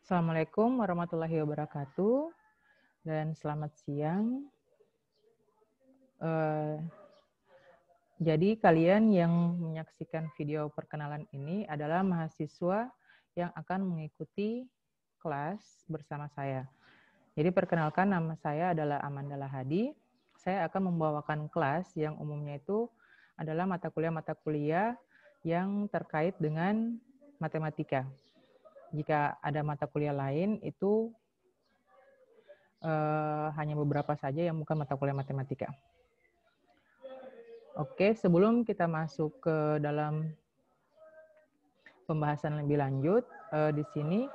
Assalamualaikum warahmatullahi wabarakatuh dan selamat siang. Jadi kalian yang menyaksikan video perkenalan ini adalah mahasiswa yang akan mengikuti kelas bersama saya. Jadi perkenalkan, nama saya adalah Amanda Lahadi. Saya akan membawakan kelas yang umumnya itu adalah mata kuliah yang terkait dengan matematika. Jika ada mata kuliah lain itu hanya beberapa saja yang bukan mata kuliah matematika. Oke, sebelum kita masuk ke dalam pembahasan lebih lanjut, di sini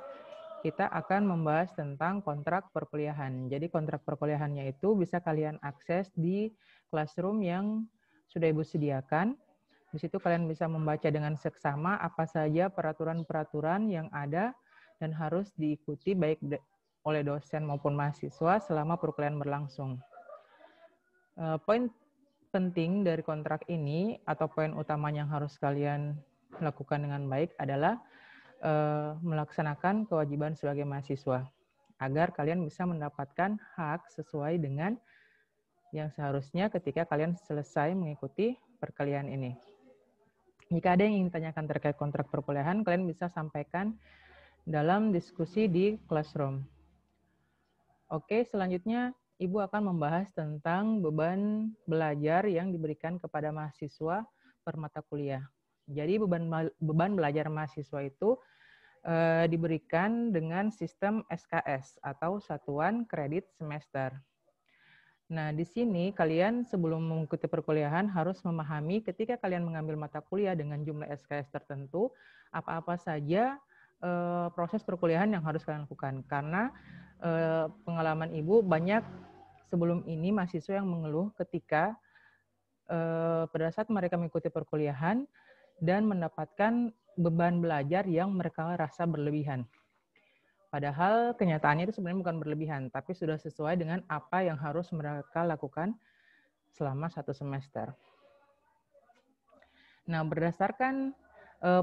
kita akan membahas tentang kontrak perkuliahan. Jadi kontrak perkuliahannya itu bisa kalian akses di Classroom yang sudah Ibu sediakan. Di situ kalian bisa membaca dengan seksama apa saja peraturan-peraturan yang ada dan harus diikuti baik oleh dosen maupun mahasiswa selama perkuliahan berlangsung. Poin penting dari kontrak ini atau poin utama yang harus kalian lakukan dengan baik adalah melaksanakan kewajiban sebagai mahasiswa agar kalian bisa mendapatkan hak sesuai dengan yang seharusnya ketika kalian selesai mengikuti perkuliahan ini. Jika ada yang ingin tanyakan terkait kontrak perkuliahan, kalian bisa sampaikan dalam diskusi di Classroom. Oke, selanjutnya Ibu akan membahas tentang beban belajar yang diberikan kepada mahasiswa per mata kuliah. Jadi beban belajar mahasiswa itu diberikan dengan sistem SKS atau Satuan Kredit Semester. Nah, di sini kalian sebelum mengikuti perkuliahan harus memahami ketika kalian mengambil mata kuliah dengan jumlah SKS tertentu, apa-apa saja proses perkuliahan yang harus kalian lakukan. Karena pengalaman Ibu banyak sebelum ini mahasiswa yang mengeluh ketika pada saat mereka mengikuti perkuliahan dan mendapatkan beban belajar yang mereka rasa berlebihan. Padahal kenyataannya itu sebenarnya bukan berlebihan, tapi sudah sesuai dengan apa yang harus mereka lakukan selama 1 semester. Nah, berdasarkan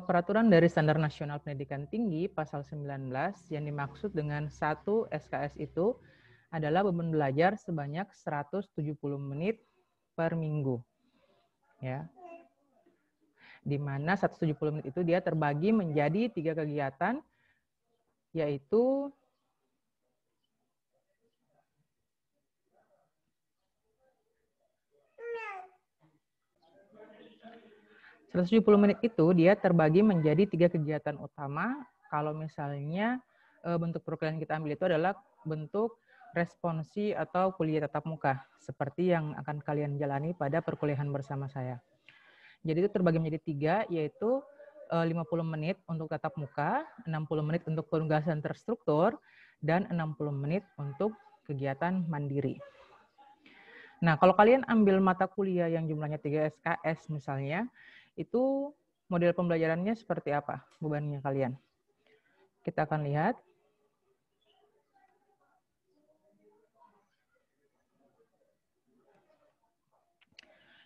peraturan dari Standar Nasional Pendidikan Tinggi pasal 19 yang dimaksud dengan 1 SKS itu adalah beban belajar sebanyak 170 menit per minggu. Ya. Di mana 170 menit itu dia terbagi menjadi 3 kegiatan, yaitu menit itu dia terbagi menjadi 3 kegiatan utama. Kalau misalnya bentuk perkuliahan kita ambil itu adalah bentuk responsi atau kuliah tatap muka, seperti yang akan kalian jalani pada perkuliahan bersama saya. Jadi itu terbagi menjadi 3, yaitu 50 menit untuk tatap muka, 60 menit untuk penugasan terstruktur, dan 60 menit untuk kegiatan mandiri. Nah, kalau kalian ambil mata kuliah yang jumlahnya 3 SKS misalnya, itu model pembelajarannya seperti apa bebannya kalian? Kita akan lihat.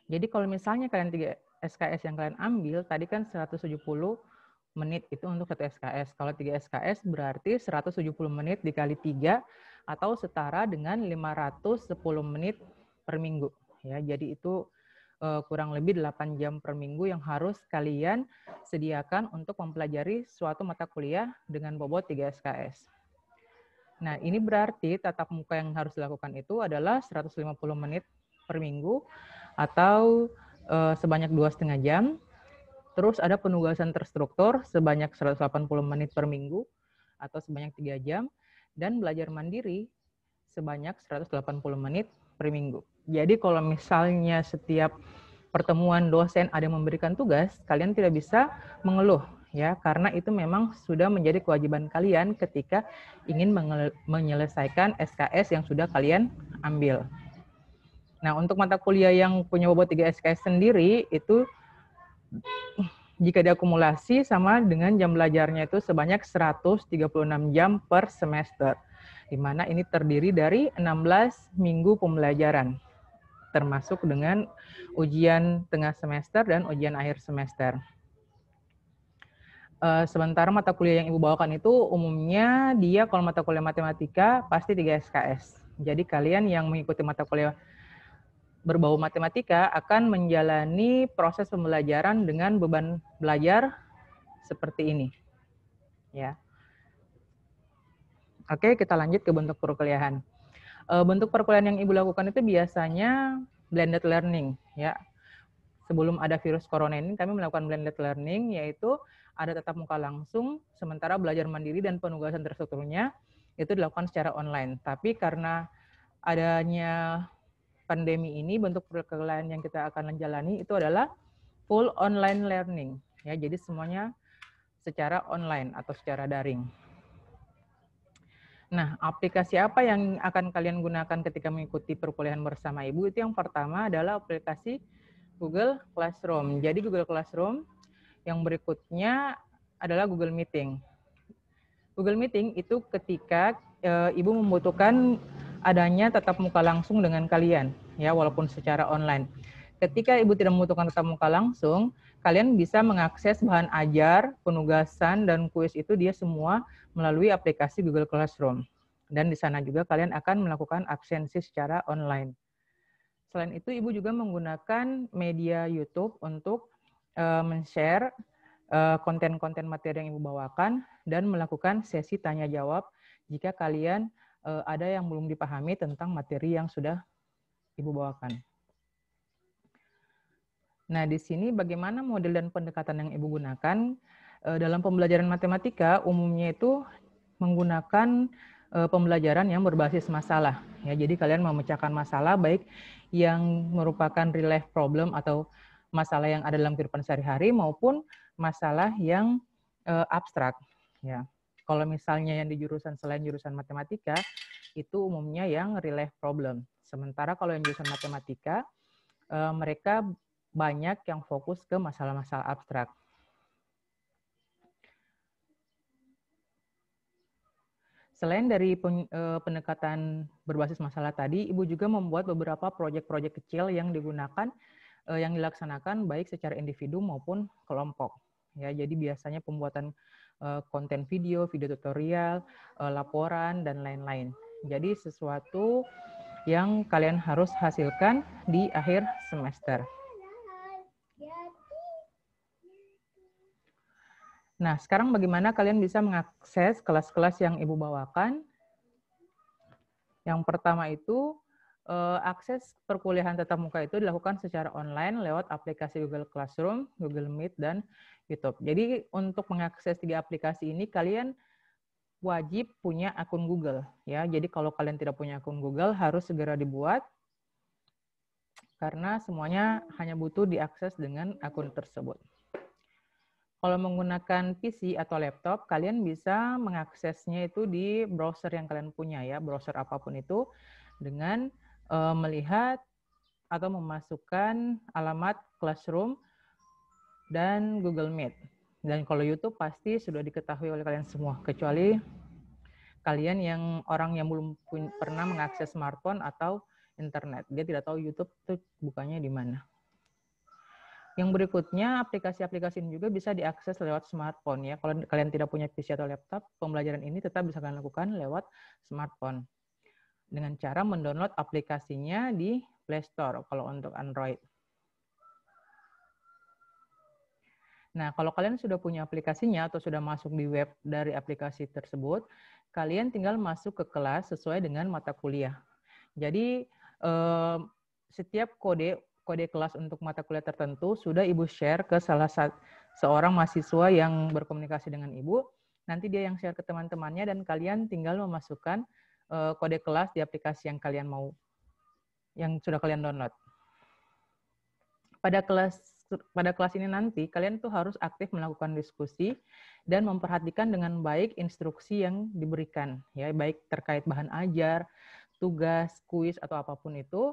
Jadi kalau misalnya kalian 3 SKS yang kalian ambil, tadi kan 170 menit itu untuk 1 SKS. Kalau 3 SKS berarti 170 menit dikali 3 atau setara dengan 510 menit per minggu. Ya, jadi itu kurang lebih 8 jam per minggu yang harus kalian sediakan untuk mempelajari suatu mata kuliah dengan bobot 3 SKS. Nah, ini berarti tatap muka yang harus dilakukan itu adalah 150 menit per minggu atau sebanyak 2,5 jam. Terus ada penugasan terstruktur sebanyak 180 menit per minggu atau sebanyak 3 jam. Dan belajar mandiri sebanyak 180 menit per minggu. Jadi kalau misalnya setiap pertemuan dosen ada yang memberikan tugas, kalian tidak bisa mengeluh, ya, karena itu memang sudah menjadi kewajiban kalian ketika ingin menyelesaikan SKS yang sudah kalian ambil. Nah, untuk mata kuliah yang punya bobot 3 SKS sendiri, itu jika diakumulasi sama dengan jam belajarnya itu sebanyak 136 jam per semester, di mana ini terdiri dari 16 minggu pembelajaran, termasuk dengan ujian tengah semester dan ujian akhir semester. Sementara mata kuliah yang Ibu bawakan itu umumnya dia kalau mata kuliah matematika pasti 3 SKS. Jadi kalian yang mengikuti mata kuliah berbau matematika akan menjalani proses pembelajaran dengan beban belajar seperti ini. Ya. Oke, kita lanjut ke bentuk perkuliahan. Bentuk perkuliahan yang Ibu lakukan itu biasanya blended learning, ya. Sebelum ada virus corona ini, kami melakukan blended learning, yaitu ada tatap muka langsung, sementara belajar mandiri dan penugasan terstrukturnya itu dilakukan secara online. Tapi karena adanya pandemi ini, bentuk perkuliahan yang kita akan jalani itu adalah full online learning, ya. Jadi semuanya secara online atau secara daring. Nah, aplikasi apa yang akan kalian gunakan ketika mengikuti perkuliahan bersama Ibu? Itu yang pertama adalah aplikasi Google Classroom. Jadi Google Classroom, yang berikutnya adalah Google Meeting. Google Meeting itu ketika Ibu membutuhkan adanya tatap muka langsung dengan kalian, ya, walaupun secara online. Ketika Ibu tidak membutuhkan tatap muka langsung, kalian bisa mengakses bahan ajar, penugasan, dan kuis itu dia semua melalui aplikasi Google Classroom. Dan di sana juga kalian akan melakukan absensi secara online. Selain itu, Ibu juga menggunakan media YouTube untuk men-share konten-konten materi yang Ibu bawakan dan melakukan sesi tanya-jawab jika kalian ada yang belum dipahami tentang materi yang sudah Ibu bawakan. Nah, di sini bagaimana model dan pendekatan yang Ibu gunakan dalam pembelajaran matematika umumnya itu menggunakan pembelajaran yang berbasis masalah. Ya, jadi kalian memecahkan masalah baik yang merupakan real life problem atau masalah yang ada dalam kehidupan sehari-hari maupun masalah yang abstrak. Ya, kalau misalnya yang di jurusan selain jurusan matematika itu umumnya yang real life problem. Sementara kalau yang jurusan matematika mereka banyak yang fokus ke masalah-masalah abstrak. Selain dari pendekatan berbasis masalah tadi, Ibu juga membuat beberapa proyek-proyek kecil yang digunakan, yang dilaksanakan baik secara individu maupun kelompok. Ya, jadi biasanya pembuatan konten video, video tutorial, laporan, dan lain-lain. Jadi sesuatu yang kalian harus hasilkan di akhir semester. Nah, sekarang bagaimana kalian bisa mengakses kelas-kelas yang Ibu bawakan? Yang pertama itu, akses perkuliahan tatap muka itu dilakukan secara online lewat aplikasi Google Classroom, Google Meet, dan YouTube. Jadi untuk mengakses 3 aplikasi ini, kalian wajib punya akun Google. Ya, jadi kalau kalian tidak punya akun Google, harus segera dibuat, karena semuanya hanya butuh diakses dengan akun tersebut. Kalau menggunakan PC atau laptop, kalian bisa mengaksesnya itu di browser yang kalian punya, ya, browser apapun itu, dengan melihat atau memasukkan alamat Classroom dan Google Meet. Dan kalau YouTube pasti sudah diketahui oleh kalian semua, kecuali kalian yang orang yang belum pernah mengakses smartphone atau internet. Dia tidak tahu YouTube itu bukanya di mana. Yang berikutnya, aplikasi-aplikasi ini juga bisa diakses lewat smartphone, ya. Kalau kalian tidak punya PC atau laptop, pembelajaran ini tetap bisa kalian lakukan lewat smartphone dengan cara mendownload aplikasinya di Play Store kalau untuk Android. Nah, kalau kalian sudah punya aplikasinya atau sudah masuk di web dari aplikasi tersebut, kalian tinggal masuk ke kelas sesuai dengan mata kuliah. Jadi setiap kode kelas untuk mata kuliah tertentu sudah Ibu share ke seorang mahasiswa yang berkomunikasi dengan Ibu. Nanti dia yang share ke teman-temannya dan kalian tinggal memasukkan kode kelas di aplikasi yang kalian mau, yang sudah kalian download. Pada kelas ini nanti kalian tuh harus aktif melakukan diskusi dan memperhatikan dengan baik instruksi yang diberikan, ya, baik terkait bahan ajar, tugas, kuis atau apapun itu.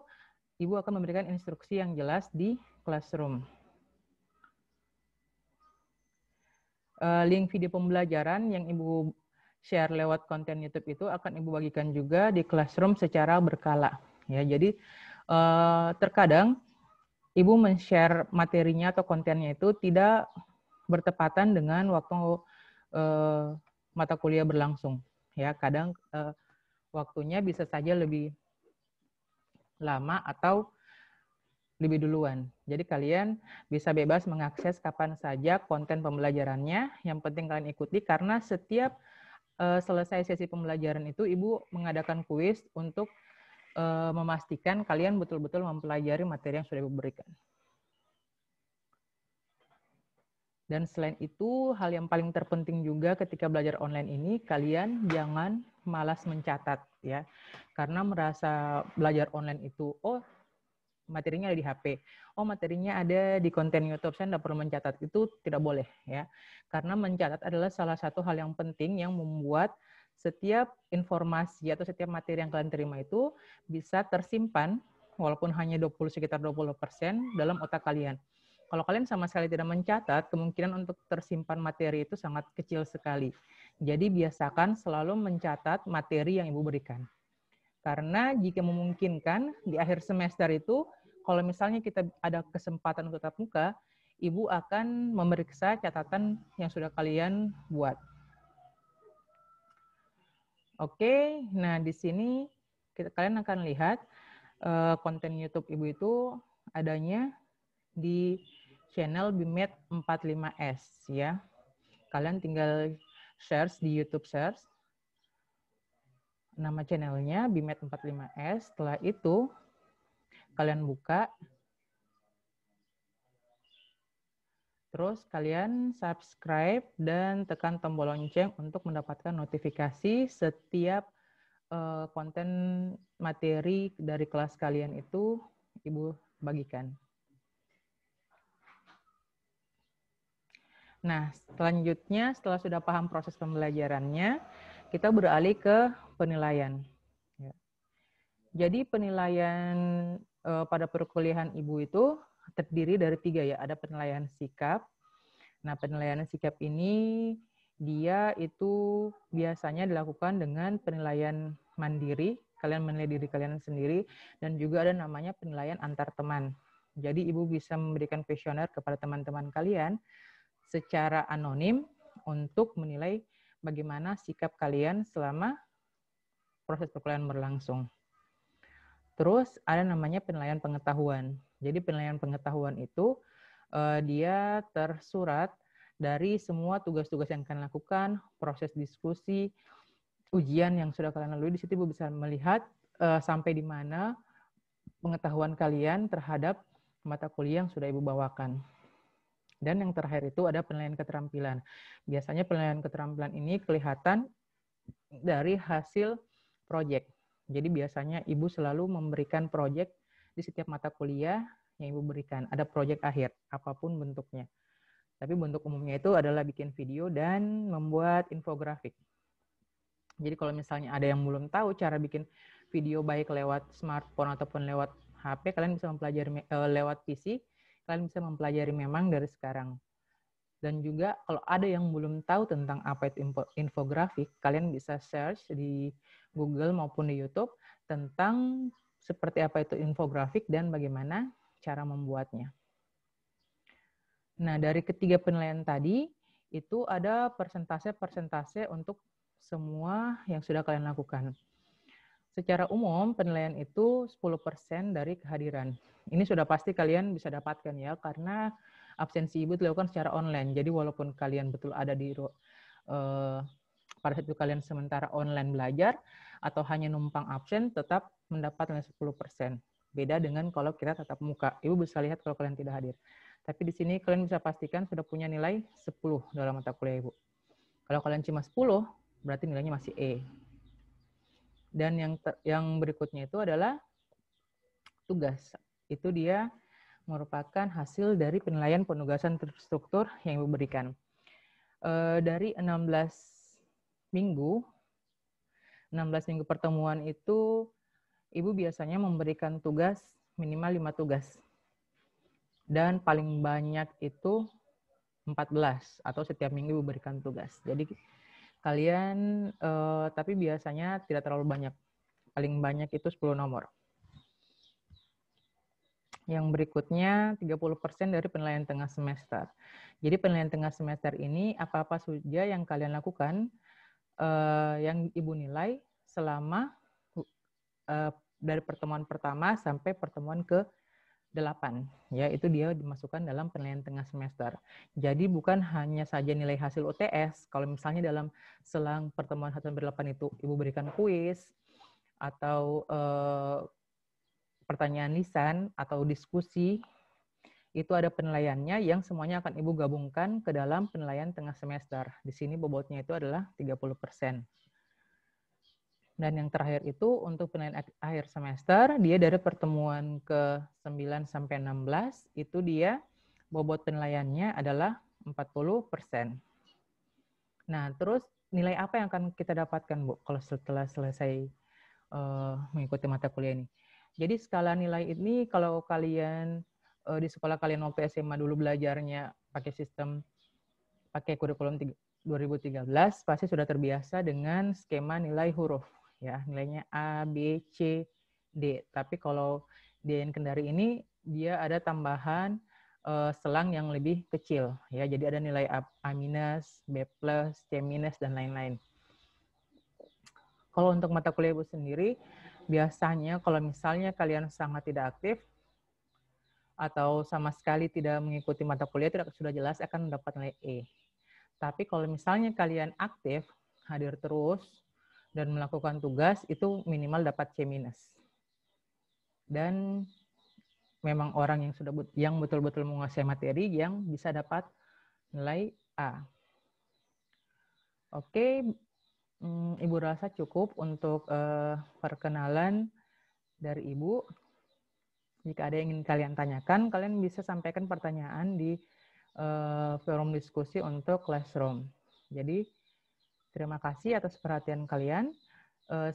Ibu akan memberikan instruksi yang jelas di Classroom. Link video pembelajaran yang Ibu share lewat konten YouTube itu akan Ibu bagikan juga di Classroom secara berkala. Ya, jadi terkadang Ibu men-share materinya atau kontennya itu tidak bertepatan dengan waktu mata kuliah berlangsung. Ya, kadang waktunya bisa saja lebih lama atau lebih duluan. Jadi kalian bisa bebas mengakses kapan saja konten pembelajarannya. Yang penting kalian ikuti karena setiap selesai sesi pembelajaran itu Ibu mengadakan kuis untuk memastikan kalian betul-betul mempelajari materi yang sudah Ibu berikan. Dan selain itu, hal yang paling terpenting juga ketika belajar online ini, kalian jangan malas mencatat ya. Karena merasa belajar online itu, oh materinya ada di HP, oh materinya ada di konten YouTube, saya tidak perlu mencatat. Itu tidak boleh ya. Karena mencatat adalah salah satu hal yang penting yang membuat setiap informasi atau setiap materi yang kalian terima itu bisa tersimpan walaupun hanya sekitar 20% dalam otak kalian. Kalau kalian sama sekali tidak mencatat, kemungkinan untuk tersimpan materi itu sangat kecil sekali. Jadi biasakan selalu mencatat materi yang Ibu berikan. Karena jika memungkinkan di akhir semester itu, kalau misalnya kita ada kesempatan untuk tatap muka, Ibu akan memeriksa catatan yang sudah kalian buat. Oke, nah di sini kalian akan lihat konten YouTube Ibu itu adanya di channel Bimet 45S ya. Kalian tinggal search di YouTube, search nama channelnya Bimet 45S. Setelah itu kalian buka, terus kalian subscribe dan tekan tombol lonceng untuk mendapatkan notifikasi setiap konten materi dari kelas kalian itu Ibu bagikan. Nah, selanjutnya setelah sudah paham proses pembelajarannya, kita beralih ke penilaian. Jadi penilaian pada perkuliahan Ibu itu terdiri dari 3 ya. Ada penilaian sikap. Nah, penilaian sikap ini dia itu biasanya dilakukan dengan penilaian mandiri. Kalian menilai diri kalian sendiri. Dan juga ada namanya penilaian antar teman. Jadi Ibu bisa memberikan kuesioner kepada teman-teman kalian secara anonim untuk menilai bagaimana sikap kalian selama proses perkuliahan berlangsung. Terus ada namanya penilaian pengetahuan. Jadi penilaian pengetahuan itu dia tersurat dari semua tugas-tugas yang kalian lakukan, proses diskusi, ujian yang sudah kalian lalui. Di situ Ibu bisa melihat sampai di mana pengetahuan kalian terhadap mata kuliah yang sudah Ibu bawakan. Dan yang terakhir itu ada penilaian keterampilan. Biasanya penilaian keterampilan ini kelihatan dari hasil proyek. Jadi biasanya Ibu selalu memberikan proyek di setiap mata kuliah yang Ibu berikan. Ada proyek akhir, apapun bentuknya. Tapi bentuk umumnya itu adalah bikin video dan membuat infografik. Jadi kalau misalnya ada yang belum tahu cara bikin video baik lewat smartphone ataupun lewat HP, kalian bisa mempelajari lewat PC, kalian bisa mempelajari memang dari sekarang. Dan juga kalau ada yang belum tahu tentang apa itu infografik, kalian bisa search di Google maupun di YouTube tentang seperti apa itu infografik dan bagaimana cara membuatnya. Nah, dari ketiga penilaian tadi, itu ada persentase-persentase untuk semua yang sudah kalian lakukan. Secara umum, penilaian itu 10% dari kehadiran. Ini sudah pasti kalian bisa dapatkan ya, karena absensi Ibu dilakukan secara online. Jadi walaupun kalian betul ada di pada saat itu kalian sementara online belajar atau hanya numpang absen, tetap mendapat nilai 10%. Beda dengan kalau kita tatap muka. Ibu bisa lihat kalau kalian tidak hadir. Tapi di sini kalian bisa pastikan sudah punya nilai 10 dalam mata kuliah Ibu. Kalau kalian cuma 10, berarti nilainya masih E. Dan yang berikutnya itu adalah tugas. Itu dia merupakan hasil dari penilaian penugasan terstruktur yang Ibu berikan. Dari 16 minggu pertemuan itu, Ibu biasanya memberikan tugas minimal 5 tugas. Dan paling banyak itu 14, atau setiap minggu Ibu berikan tugas. Jadi kalian, tapi biasanya tidak terlalu banyak. Paling banyak itu 10 nomor. Yang berikutnya 30% dari penilaian tengah semester. Jadi penilaian tengah semester ini apa-apa saja yang kalian lakukan, yang Ibu nilai selama dari pertemuan pertama sampai pertemuan ke-8. Ya, itu dia dimasukkan dalam penilaian tengah semester. Jadi bukan hanya saja nilai hasil UTS. Kalau misalnya dalam selang pertemuan 1-8 itu Ibu berikan kuis atau pertanyaan lisan atau diskusi, itu ada penilaiannya yang semuanya akan Ibu gabungkan ke dalam penilaian tengah semester. Di sini bobotnya itu adalah 30%. Dan yang terakhir itu untuk penilaian akhir semester, dia dari pertemuan ke-9 sampai 16, itu dia bobot penilaiannya adalah 40%. Nah, terus nilai apa yang akan kita dapatkan, Bu, kalau setelah selesai mengikuti mata kuliah ini? Jadi skala nilai ini kalau kalian di sekolah kalian waktu SMA dulu belajarnya pakai kurikulum 2013, pasti sudah terbiasa dengan skema nilai huruf. Ya, nilainya A, B, C, D. Tapi kalau di Kendari ini, dia ada tambahan selang yang lebih kecil. Ya, jadi ada nilai A-, B+, C-, dan lain-lain. Kalau untuk mata kuliah Ibu sendiri, biasanya kalau misalnya kalian sangat tidak aktif atau sama sekali tidak mengikuti mata kuliah, sudah jelas akan mendapat nilai E. Tapi kalau misalnya kalian aktif, hadir terus, dan melakukan tugas, itu minimal dapat C-. Dan memang orang yang betul-betul menguasai materi yang bisa dapat nilai A. Oke, Ibu rasa cukup untuk perkenalan dari Ibu. Jika ada yang ingin kalian tanyakan, kalian bisa sampaikan pertanyaan di forum diskusi untuk Classroom. Jadi, terima kasih atas perhatian kalian.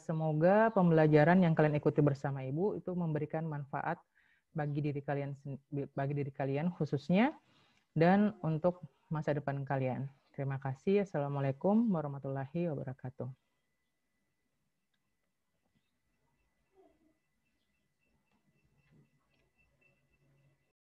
Semoga pembelajaran yang kalian ikuti bersama Ibu itu memberikan manfaat bagi diri kalian khususnya dan untuk masa depan kalian. Terima kasih. Assalamualaikum warahmatullahi wabarakatuh.